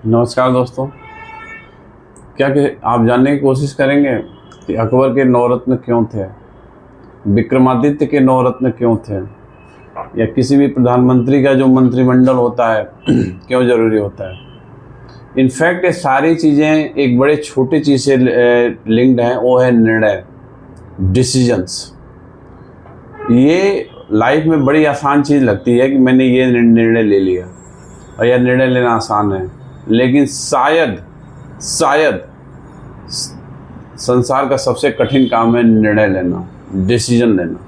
नमस्कार दोस्तों। क्या कि आप जानने की कोशिश करेंगे कि अकबर के 9 रत्न क्यों थे, विक्रमादित्य के 9 रत्न क्यों थे, या किसी भी प्रधानमंत्री का जो मंत्रिमंडल होता है क्यों ज़रूरी होता है। इनफैक्ट ये सारी चीज़ें एक बड़े छोटी चीज़ से लिंक्ड हैं, वो है निर्णय, डिसीजंस। ये लाइफ में बड़ी आसान चीज़ लगती है कि मैंने ये निर्णय ले लिया, और यह निर्णय लेना आसान है, लेकिन शायद संसार का सबसे कठिन काम है निर्णय लेना, डिसीजन लेना।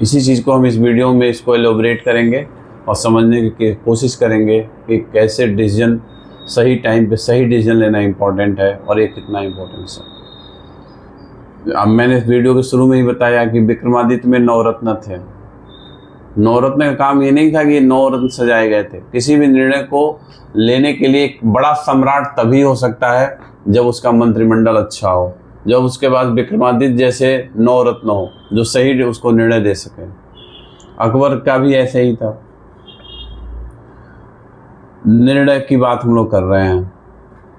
इसी चीज़ को हम इस वीडियो में इसको एलोबरेट करेंगे और समझने की कोशिश करेंगे कि कैसे डिसीजन, सही टाइम पे सही डिसीजन लेना इम्पोर्टेंट है और ये कितना इम्पोर्टेंट है। अब मैंने इस वीडियो के शुरू में ही बताया कि विक्रमादित्य में 9 रत्न थे। 9 रत्न का काम ये नहीं था कि 9 रत्न सजाए गए थे। किसी भी निर्णय को लेने के लिए एक बड़ा सम्राट तभी हो सकता है जब उसका मंत्रिमंडल अच्छा हो, जब उसके पास विक्रमादित्य जैसे 9 रत्न हो जो सही उसको निर्णय दे सके। अकबर का भी ऐसे ही था। निर्णय की बात हम लोग कर रहे हैं,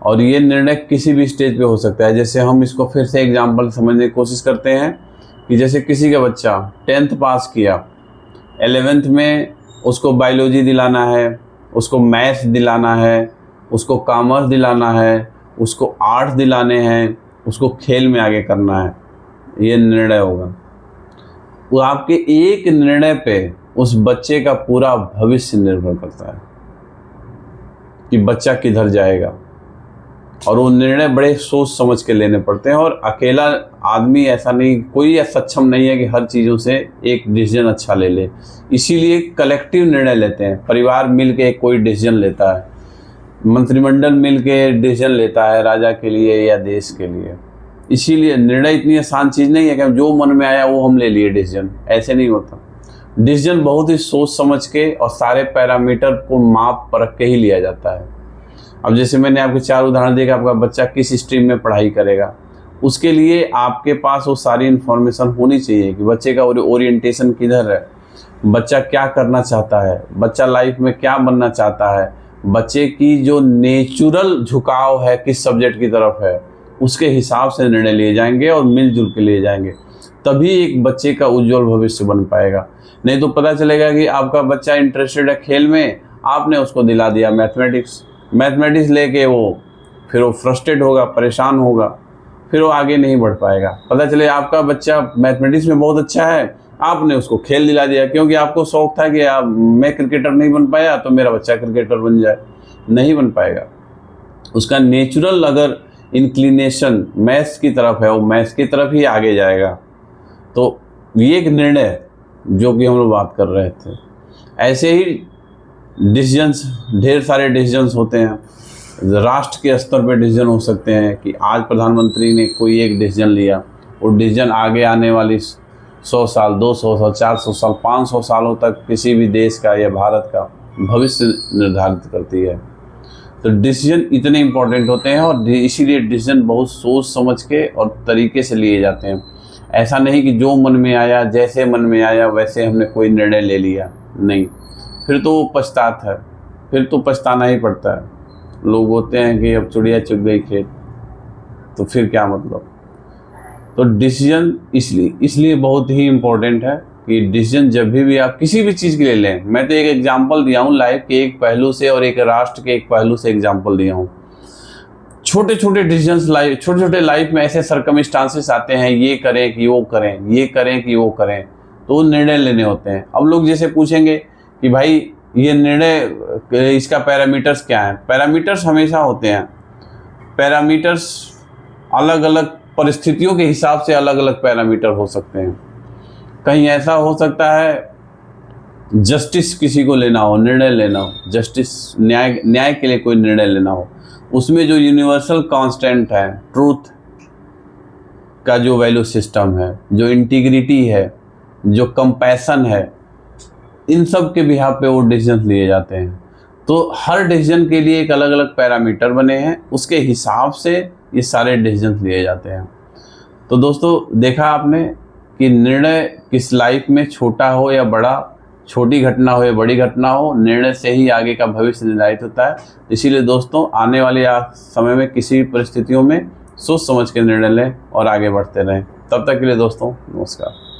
और ये निर्णय किसी भी स्टेज पे हो सकता है। जैसे हम इसको फिर से एग्जाम्पल समझने की कोशिश करते हैं कि जैसे किसी का बच्चा 10th पास किया, 11th में उसको बायोलॉजी दिलाना है, उसको मैथ्स दिलाना है, उसको कॉमर्स दिलाना है, उसको आर्ट्स दिलाने हैं, उसको खेल में आगे करना है, ये निर्णय होगा। वो आपके एक निर्णय पे उस बच्चे का पूरा भविष्य निर्भर करता है कि बच्चा किधर जाएगा, और वो निर्णय बड़े सोच समझ के लेने पड़ते हैं। और अकेला आदमी ऐसा नहीं, कोई ऐसा सक्षम नहीं है कि हर चीज़ों से एक डिसीजन अच्छा ले ले। इसीलिए कलेक्टिव निर्णय लेते हैं। परिवार मिल के कोई डिसीजन लेता है, मंत्रिमंडल मिल के डिसीजन लेता है राजा के लिए या देश के लिए। इसीलिए निर्णय इतनी आसान चीज़ नहीं है कि जो मन में आया वो हम ले लिए डिसीजन, ऐसे नहीं होता। डिसीजन बहुत ही सोच समझ के और सारे पैरामीटर को माप परख के ही लिया जाता है। अब जैसे मैंने आपको 4 उदाहरण दिए कि आपका बच्चा किस स्ट्रीम में पढ़ाई करेगा, उसके लिए आपके पास वो सारी इन्फॉर्मेशन होनी चाहिए कि बच्चे का ओरिएंटेशन किधर है, बच्चा क्या करना चाहता है, बच्चा लाइफ में क्या बनना चाहता है, बच्चे की जो नेचुरल झुकाव है किस सब्जेक्ट की तरफ है, उसके हिसाब से निर्णय लिए जाएंगे और मिलजुल के लिए जाएंगे। तभी एक बच्चे का उज्जवल भविष्य बन पाएगा। नहीं तो पता चलेगा कि आपका बच्चा इंटरेस्टेड है खेल में, आपने उसको दिला दिया मैथमेटिक्स लेके फिर वो फ्रस्ट्रेट होगा, परेशान होगा, फिर वो आगे नहीं बढ़ पाएगा। पता चले आपका बच्चा मैथमेटिक्स में बहुत अच्छा है, आपने उसको खेल दिला दिया क्योंकि आपको शौक था कि मैं क्रिकेटर नहीं बन पाया तो मेरा बच्चा क्रिकेटर बन जाए। नहीं बन पाएगा। उसका नेचुरल अगर इंक्लिनेशन मैथ्स की तरफ है, वो मैथ्स की तरफ ही आगे जाएगा। तो ये एक निर्णय जो कि हम लोग बात कर रहे थे। ऐसे ही डिसीजंस, ढेर सारे डिसीजंस होते हैं। राष्ट्र के स्तर पर डिसीजन हो सकते हैं कि आज प्रधानमंत्री ने कोई एक डिसीजन लिया, वो डिसीजन आगे आने वाली 100 साल, 200 साल, 400 साल, 500 सालों तक किसी भी देश का या भारत का भविष्य निर्धारित करती है। तो डिसीजन इतने इम्पोर्टेंट होते हैं, और इसीलिए डिसीजन बहुत सोच समझ के और तरीके से लिए जाते हैं। ऐसा नहीं कि जो मन में आया, जैसे मन में आया वैसे हमने कोई निर्णय ले लिया, नहीं, फिर तो वो पछताता है, फिर तो पछताना ही पड़ता है। लोग होते हैं कि अब चिड़िया चुग गई खेत, तो फिर क्या मतलब। तो डिसीजन इसलिए बहुत ही इम्पोर्टेंट है कि डिसीजन जब भी आप किसी भी चीज़ के लिए लें। मैं तो एक एग्जांपल दिया हूँ लाइफ के एक पहलू से और एक राष्ट्र के एक पहलू से एग्जांपल दिया हूँ। छोटे छोटे डिसीजंस छोटे लाइफ में ऐसे सर्कमस्टांसेस आते हैं, ये करें कि वो करें, ये करें कि वो करें, तो निर्णय लेने होते हैं। अब लोग जैसे पूछेंगे कि भाई ये निर्णय, इसका पैरामीटर्स क्या है। पैरामीटर्स हमेशा होते हैं। पैरामीटर्स अलग अलग परिस्थितियों के हिसाब से अलग अलग पैरामीटर हो सकते हैं। कहीं ऐसा हो सकता है जस्टिस किसी को लेना हो, निर्णय लेना हो, जस्टिस न्याय के लिए कोई निर्णय लेना हो, उसमें जो यूनिवर्सल कांस्टेंट है, ट्रूथ का जो वैल्यू सिस्टम है, जो इंटीग्रिटी है, जो कंपैशन है, इन सब के बिहाफ पे वो डिसीजन लिए जाते हैं। तो हर डिसीजन के लिए एक अलग अलग पैरामीटर बने हैं, उसके हिसाब से ये सारे डिसीजन लिए जाते हैं। तो दोस्तों, देखा आपने कि निर्णय किस लाइफ में छोटा हो या बड़ा, छोटी घटना हो या बड़ी घटना हो, निर्णय से ही आगे का भविष्य निर्धारित होता है। इसीलिए दोस्तों, आने वाले समय में किसी भी परिस्थितियों में सोच समझ के निर्णय लें और आगे बढ़ते रहें। तब तक के लिए दोस्तों, नमस्कार।